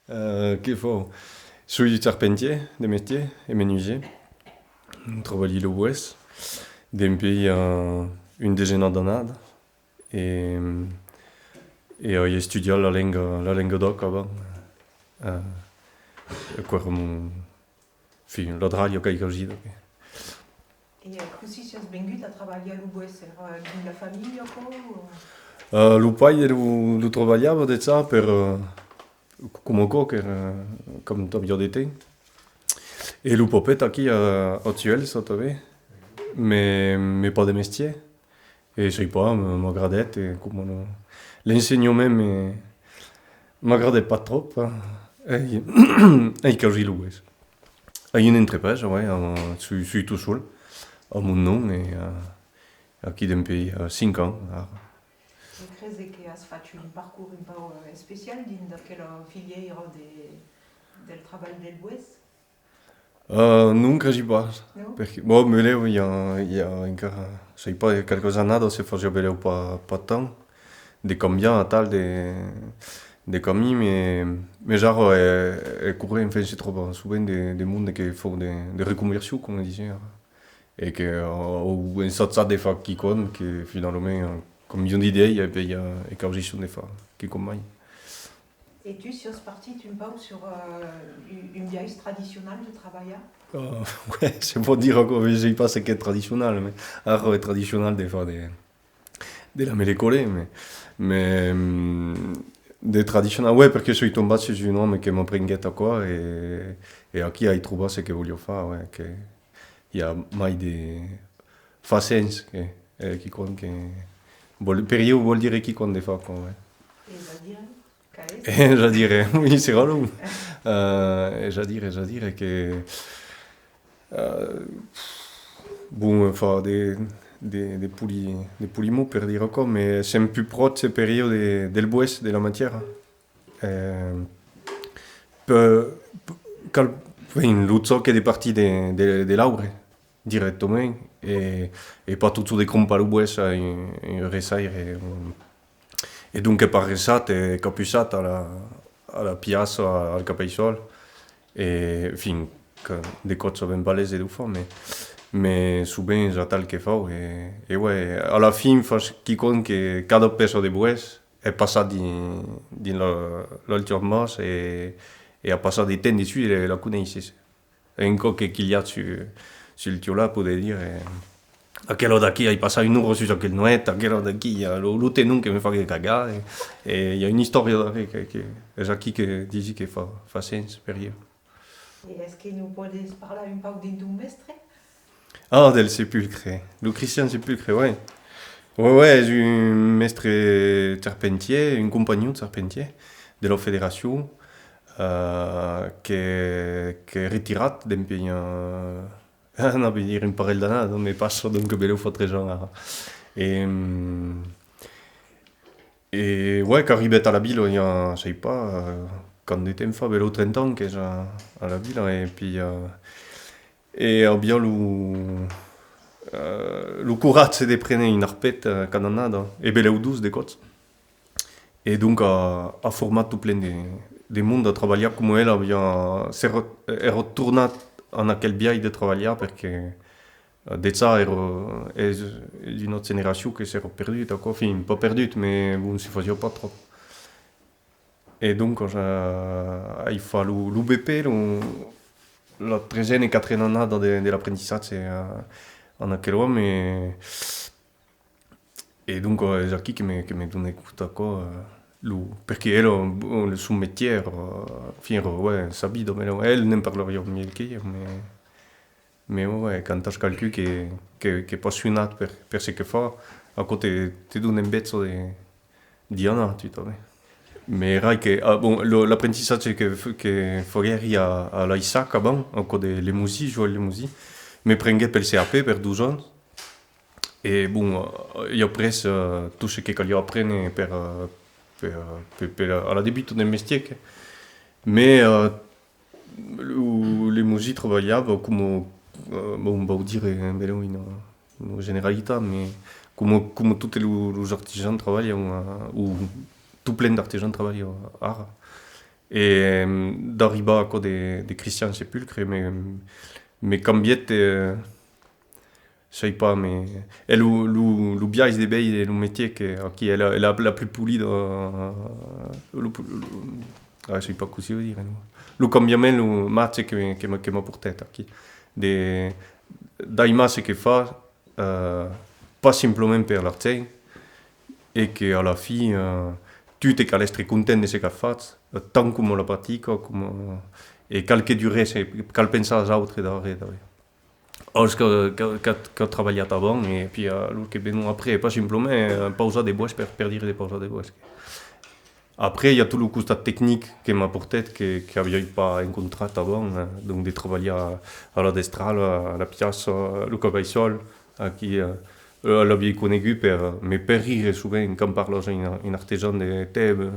Che fa? Sui charpentier de métier et menuisier. Travaillé le West. Depuis une dizaine d'années. Et, j'ai étudié la langue doc avant. Euh, Quarum, fin, la draglio che così. E così si è svenduto a lavorare con la famiglia Lo pai lo travagliava de ça per come cocker, comme t'as d'été. Et lo popet aquí a Tuel, ça t'avais. Mais pas de métier. Et je sais pas, m'agradait. Et comme l'enseignement m'agradait pas trop. Et quand j'ai loué. Il y a une entreprise, ouais, je suis tout seul, à mon nom, et qui depuis 5 ans. e crede che has fatto un parcours un po' speciale in quella filiera del lavoro del West? Non, credi pas. No? Perché, bon, mais là, il y a encore, je sais pas, quelques années, c'est faisait pas tant, de combien, tal, de commis, mais genre, elle courait, enfin, c'est trop souvent des mondes qui font des reconversions, comme on disait. Et que, ou une sorte de fois qui compte, que finalement, comme ils ont d'idées, il y a une correction des fois qui combine. Et tu, sur ce parti, tu me parles sur une vieille traditionnelle de travail? Ouais, c'est pour dire encore, je sais pas ce qu'est traditionnel, mais alors, traditionnel des fois de la mélécolée, mais des traditionnels, ouais, parce que je suis tombé sur un homme qui m'a pris à quoi, et à qui il trouvé ce que voulait faire, ouais, que il y a mai des façons qui comptent, que, période vuol dire qui compte des fois, quoi, ouais. Et va dire, Et je dirais, oui, c'est relou. Et je dirais que, euh, bon, enfin, des poulimos per dire quoi, mais c'est un peu proche cette période del bues, de la matière. Euh, peu, cal, enfin, l'autre qui est parti de l'aure, directement, et pas tout de compte le bues, un resaire, et donc par resat, et capusat à la piazza, al capeisol, et, enfin, des cotes ben balèzes et du fond, mais souvent j'attends que fa, et ouais, à la fin, qui compte que cada peso de bues est passé dans l'ultime masse, et a passé des temps dessus, et la connaissance. Et encore qu'il y a sur le tiola, pour dire, aquello d'aquí hai passat un euro sur aquel noet, aquello d'aquí il y a le tenun que me fa cagar, et il y a une histoire derrière que és aquí que dici que fa sens per io. et est-ce que nous podes parler un peu d'un mestre? Ah, del Sepulcre, le Christian Sepulcre, ouais. Ouais, j'ai un mestre charpentier, un compagnon de charpentier de la fédération, qui est retiré depuis non, veut dire un parell d'années, mais pas sûr donc bello fa très jeune. Et, et ouais, quand arrivait à la ville, il y a, je sais pas, quand était une fois, bello 30 ans que j'ai à la ville, et puis, et bien le courage c'est de prendre une arpette canonade, et bello 12 de côtes. Et donc, a format tout plein de monde a travaillé comme elle, est retourné en aquel biais de travailler parce que de ça est d'une autre génération qui s'est perdue, d'accord, enfin, pas perdue, mais bon, ne se faisait pas trop. Et donc, il faut l'UBP, la 13e et 4e année de l'apprentissage en aquel homme, et donc, c'est qui me donne d'accord. Perché son métier, enfin, ouais, sa vie, elle n'en parlerait mieux que io, mais ouais, quand tu calcules che è appassionato per ce che fa, a côté ti donne un pezzo di anno, tu vois. Mais rai che, bon, l'apprentissage che faria a l'ISAC avant, encore les musiques, jouer les musiques, me prenait per le CAP per 12 ans. Et bon, io ho preso tutto ce che io apprenne per alla debito del mestiere, mais les musiques travaillaient comme, bon, on va dire, une généralité, mais comme tous les artisans travaillent, ou tout plein d'artisans travaillent à art. e d'arribar a des Christian Sepulcre, mais cambiet sais pas, mais elle lu biais de bei et le métier qui est la plus polie je sais pas cosa dire. Le cambiament le match que m'a porté aqui. De daimas que fa pas simplement per l'artei et que à la fin tu te cal estre content de ce qu'a fait tant come la pratica come e cal che dure cal pensar als autres darrere. Alors que treballat avant et puis el que venu après pas simplement pausar de bois per dire de pausar de bois. Après, il y a tout le costat technique qui m'a porté, que n'avais pas rencontré avant, donc de travailler à la destral, à la pièce, le cavaissol, qui l'avais connu mais per rire souvent quand parle un artisan de Thèbes,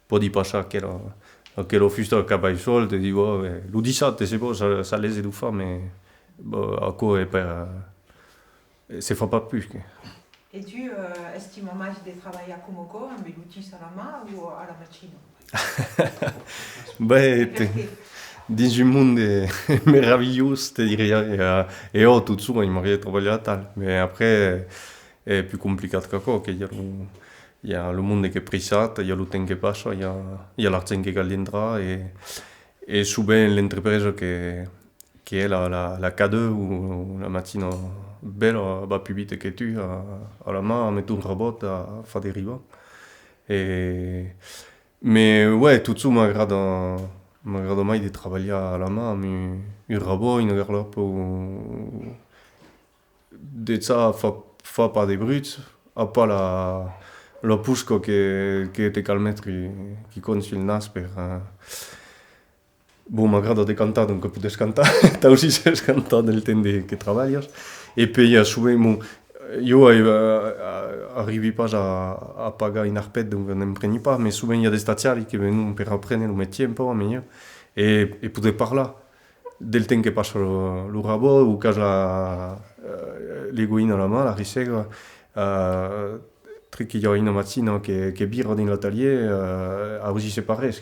pour dire pas ça quel office de cavaissol, te dit oh, le 17 c'est bon, ça les du faire, mais à quoi c'est fait pas plus. Et tu estimes más de travailler à Komoko, mais l'outil à la main ou à la machine? Dans un monde merveilleux, te dirais, et tout de suite, il m'aurait travaillé à tal. Mais après, c'est plus compliqué que quoi, il y a le monde qui est pris ça, il y a le temps qui passe, il y a l'argent qui viendra, et souvent l'entreprise qui est la K2 ou la machine belle va plus vite que tu à la main, à mettre un robot à faire des rivets. Mais ouais, tout de suite, m'agrade mai de travailler à la main, mais un robot, une garde pour de ça, fa pas des bruits, à pas la pousse que te cal mettre qui compte sur le nas per bon, m'agrada de cantar, donc podes cantar, t'as aussi saps cantar del temps que treballes. Et puis, souvent, bon, jo arrivi pas a pagar un arpet, donc n'en preni pas, mais souvent il y a des stagiaires qui viennent per apprendre le métier un peu mieux, et poder parlar del temps que passe le robot, ou quand l'egoïne à la main, la risega, qu'il y a une machine qui vire dans l'atelier, aussi c'est pareil.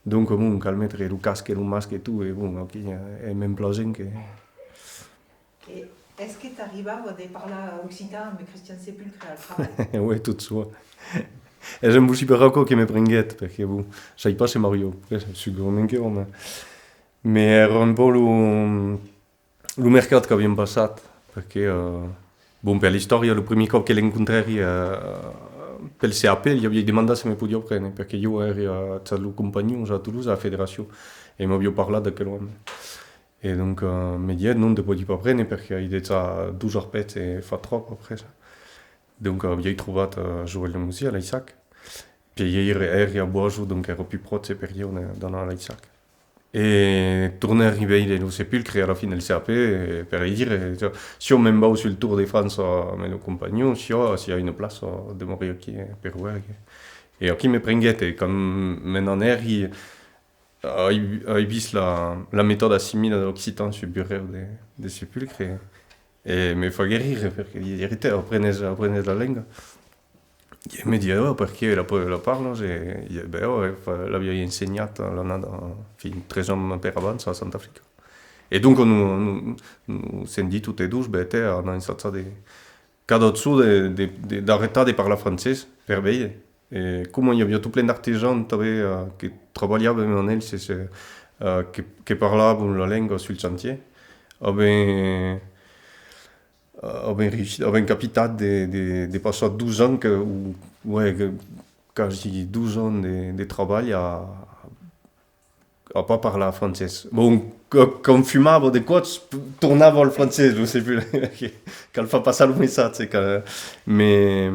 Donc, bon, cal mettre le casque, le masque et tout, et bon, ok, est même plaisant que... Et est-ce que tu arrives à parler occitan avec Christian Sepulcre à travail? Oui, tout de suite. Et j'aime aussi pas que me prenguette, parce que bon, je sais pas c'est Mario, sûrement que non, mais era un peu le mercat que abbiamo passat, perché, bon, per l'histoire, le premier cop che l'incontrai pel CAP, gli avevo domandato se mi potevo prendere, perché io ero al compagnon a Toulouse, alla fédération, et mi avevo parlato di quell'uomo. Et donc, mi dit non, ne potevo pas prendere, perché il était 12 arpets et fa trop après ça. Donc, abbiamo trovato a jouer la musica all'Isaac. Puis, ero a Boisjou, donc ero più proche per io dans l'Isaac. Et tourner arrivé le Sepulcre à la fin del CAP per dire si on même va sur le Tour de France avec nos compagnons, s'il y a une place de mourir qui per voir. Et qui me prenguette quand maintenant il vise la méthode assimile de l'Occitan sur le bureau de Sepulcre et me fait guérir parce qu'il dit apprenez la langue. E mi dice, perché la parlo? L'avevo insegnato fin 3 anni per avanti a Sant'Africa. E dunque nous senti tutti e due, hanno iniziato cada d'arrêtare di parlare francese per veille. E come il y avait tout plein d'artisans qui travaillaient en elle, qui parlaient la langue sur le chantier, avem capitat de passer 12 ans, quasi 12 ans de travail à pas parler français. Bon, quand fumava de quoi, tournava le français, je sais plus, qu'elle fait passer le message. Mais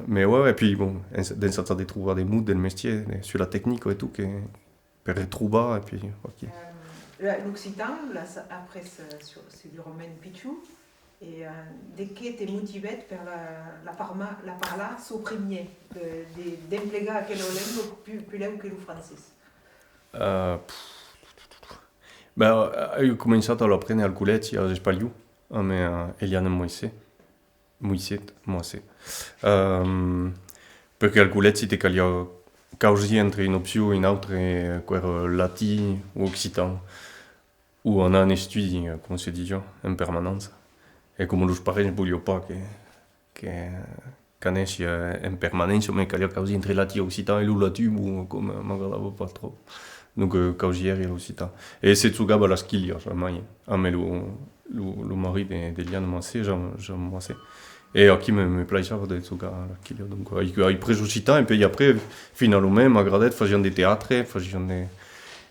ouais, et puis bon, d'un certain de trouver des moods, des métiers, sur la technique et tout, pour retrouver, et puis, ok. L'Occitan, après, c'est du romain Pichou. Et de què te motivet per la parlar soprimie d'emplegar aquella llengua pileu que el francès? Ho començat a l'apprendre al col·legi als Espaliu amb Eliana Moisset, perquè al col·legi te calia causi entre une option et une autre, latin ou occitan, où on a un estudi, comme se dit, en permanence. Et comme los parents ne voulaient pas qu'on ait en permanence, mais qu'il y a causi entre latin et occitan, et le latin, bon, comme m'agradava pas trop. Donc, causi et l'occitan. Et c'est tout gaba la skillia, jamais. Ah, mais le mari de Liane Massé, j'aime Massé. Et qui me plaisava de tout gaba la skillia. Donc, il pris l'occitan, et puis après, finalement, m'agradait, faisant des théâtres, faisant des...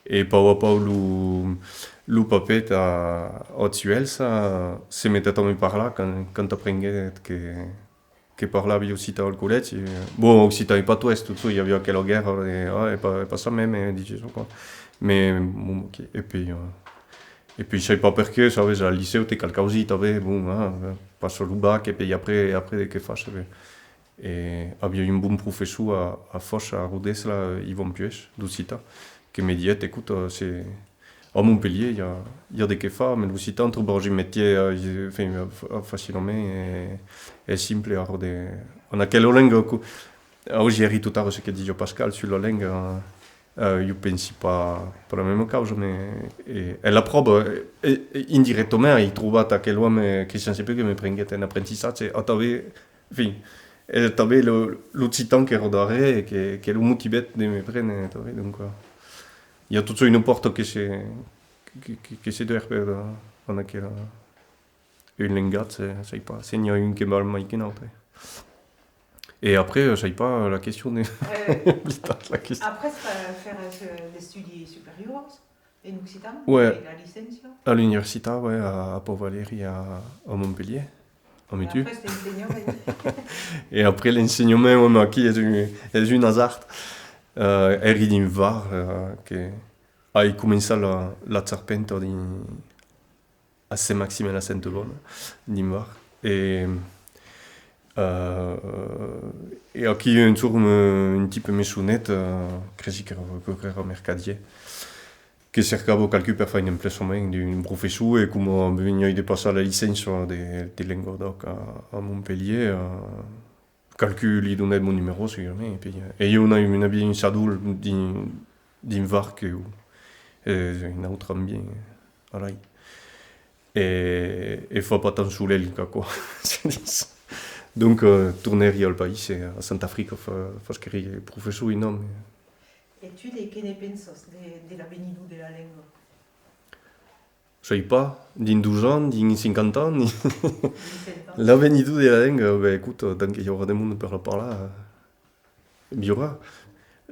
Et pas le papet à Tuel, ça, se mettait à me parler quand t'apprenais que parlava occitan au collège. Bon, occitan et pas tout, tout ça, il y avait quelle guerre, et pas ça même, disais quoi. Mais, bon, ok. Et puis je savais pas pourquoi, savais, au lycée, t'es quelque chose, t'avais, bon, pas sur le bac, et puis après, que fâche, et il y a eu un bon professeur à Foch, à Rodez, là, Yvon Puech, d'Occitan, qui me disait, écoute, c'est... À Montpellier, il y a des quefas, mais l'Occitan trouve un métier facilement et simple. On a quelle langue, j'ai ri tout à l'heure ce que dit Pascal sur la langue, je pense pas la même cause, mais elle approve indirectement, il trouve à quel homme Christian Seppe que me prenait un apprentissage, t'avais l'Occitan qui rodait et qui est le motivé de me prendre, donc il y a toute une porte qui s'est ouverte dans laquelle une langue, c'est pas, c'est il y a une qui est mal maïque une autre. Et après, je sais pas la question de... la question. Après, faire des études supérieurs en Occitan, ouais. La licence. À l'université, ouais, à Pau-Valéry, à Montpellier. Et après, c'est l'enseignement. Et après, l'enseignement, ouais, qui est une hasard. Eri din var, che hai cominciato la serpente a Saint-Maxime et la Sainte-Bonne, din var. Et qui un jour un petit peu mesonette, crezi che era mercadier, che cercavo qualcuno per fare un implacement d'un professeur e come veniva di passare la licenza di lingua doc a Montpellier, qualcuno gli donnait mon numéro sicuramente. E io una bien sadul din var che une autre bien alai. Et fa pas tant sous l'aile quoi. Donc tourner al país a Santa Africa fa scrivere professeur enorme. Et tu que ne penses de la venido de la lingua? Je sais pas, din 12 ans, din 50 ans, la venido de la langue, ben écoute, tant qu'il y aura des monde par là, il y aura.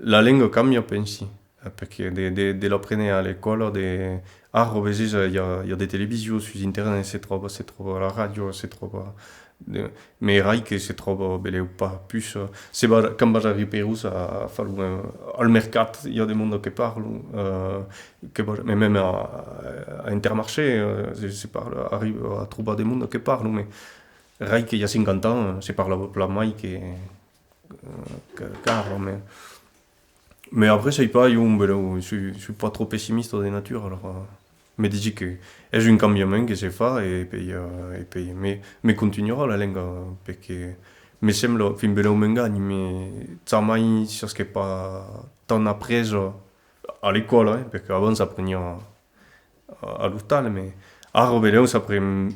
La langue cambia, pensi, parce que de l'apprendre à l'école, il y a des télévisions sur internet, c'est trop la radio, c'est trop mais rai che se trova belle pas plus se va quand vas arriver Pérou ça fa al mercat il y a des monde qui parlent mais même à Intermarché je parle arrive à trouver des monde qui parlent mais rai qu'il y a 50 ans c'est parle la mai car mais après c'est pas je suis pas trop pessimiste de nature alors mais dis que è un cambiamento che si fa e poi me continuerà la lingua perché mi sembra fin bene un ingagno ma mai ce che pas tant appreso all'école perché avant s'apprenait à l'hôpital mais a Robeleo s'apprend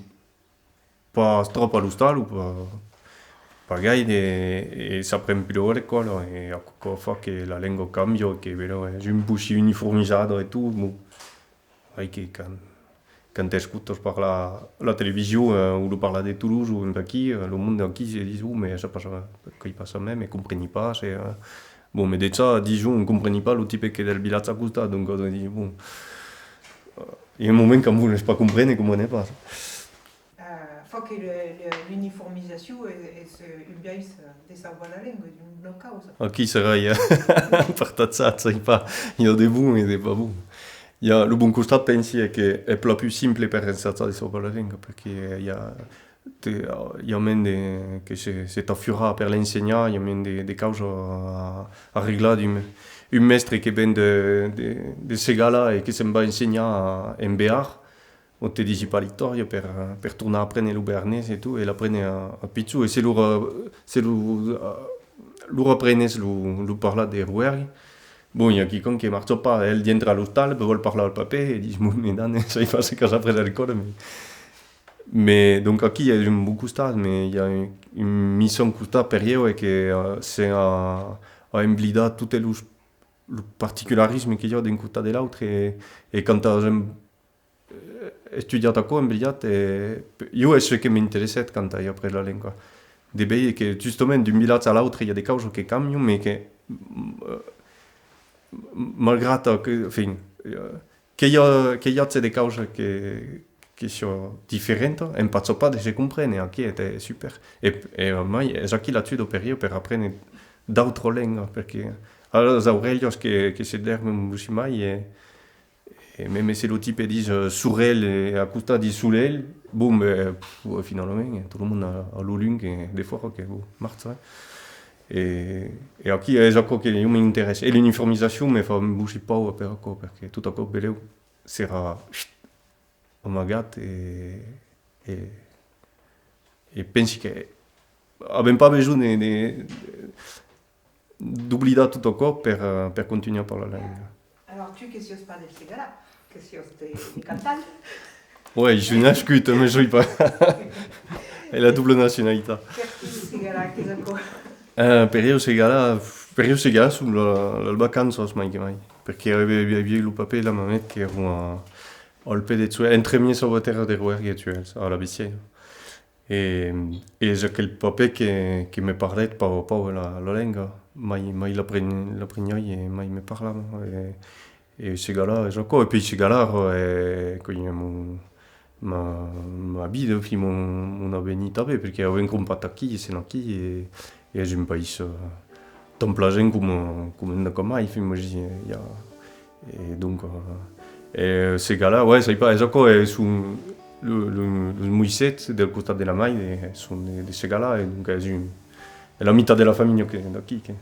pas trop à l'hôpital ou pas gaire et s'apprend più all'école e a cosa fa che la lingua cambia che vero è un po' uniformizzata e tutto quand t'écoutes par la télévision ou le parler de Toulouse ou d'aquí, le monde qui se dit mais ça passe qu'il passe même et comprennent pas c'est bon mais déjà disons on comprennent pas le type qui est del village à côté donc on dit bon il y a un moment quand vous ne pas comprendre comment on n'est pas faut que l'uniformisation est une baisse de savoir la langue d'une cause qui serait par ça c'est pas il y a des bons et des pas bons. Il y a le bon costat pensi è che è più semplice per l'insegnare sopra la lingua perché il y a même che c'est affura per l'insegnare il y a même des causes à régler un maître qui vient de Segala et qui se va enseigner en Béar on te dit pas l'histoire per tornare a prendere le Béarnais et tout et la prendre à Pichou et c'est loro apprenes lo parla de rueri. Bon, il y a quelqu'un qui marche pas, elle entra all'hostal, veut parler al paper, et dit, mais dan, ça y passe quand après l'école, mais donc aquí j'aime beaucoup ça, mais il y a une mission que ça période et que c'est à emblida tout le particularisme qu'il y a d'un côté de l'autre et quand j'aime étudier à quoi emblida io è ce che mi interessa quand j'ai appris la langue de veure que justement d'un village à l'autre il y a des causes qui changent mais que malgré que enfin qu'il y a des causes qui sono differenti, non faccio pas se comprene, anche è super. E ormai è già chi la studio per apprendere d'altre lingue, perché allora Aurelio che si derme mai e même se lo tipo dice Surel e a costa di Sulel, boom, finalement, tout le monde a lo lingue des fois che marche. E aquí è già che io mi interessa. E l'uniformisation mi fa un po' perché tutto a bello sarà amagat e pensi che abbiamo pas bisogno d'oubliare tutto ciò per continuare a parlare la lingua. Alors, tu che si pas del Segala, che si di Cantal. Ouais, je suis nascut, mais je ne suis pas. Et la double nationalité. Che Segala, che Zaco. Periodo Segala sulle vacanze mai. Perché avevo il papà e la mamma che erano al piede su entre mie salvatore de Rouergue alla Bicêtre. Et j'ai quel papà qui me parlait pas la langue, mai l'apprenait et mai me parlait. Et ce gars-là, et puis ce gars-là, quand ma vie, puis mon avenir, parce qu'il y avait un combat qui, c'est qui, et j'ai un pays tant plaisant comme mai, et donc. Et ces gars-là, ouais, ça pas, sont le Moïset del côté de la maille, sont de ces gars-là, et donc c'est la mitad de la famille qui est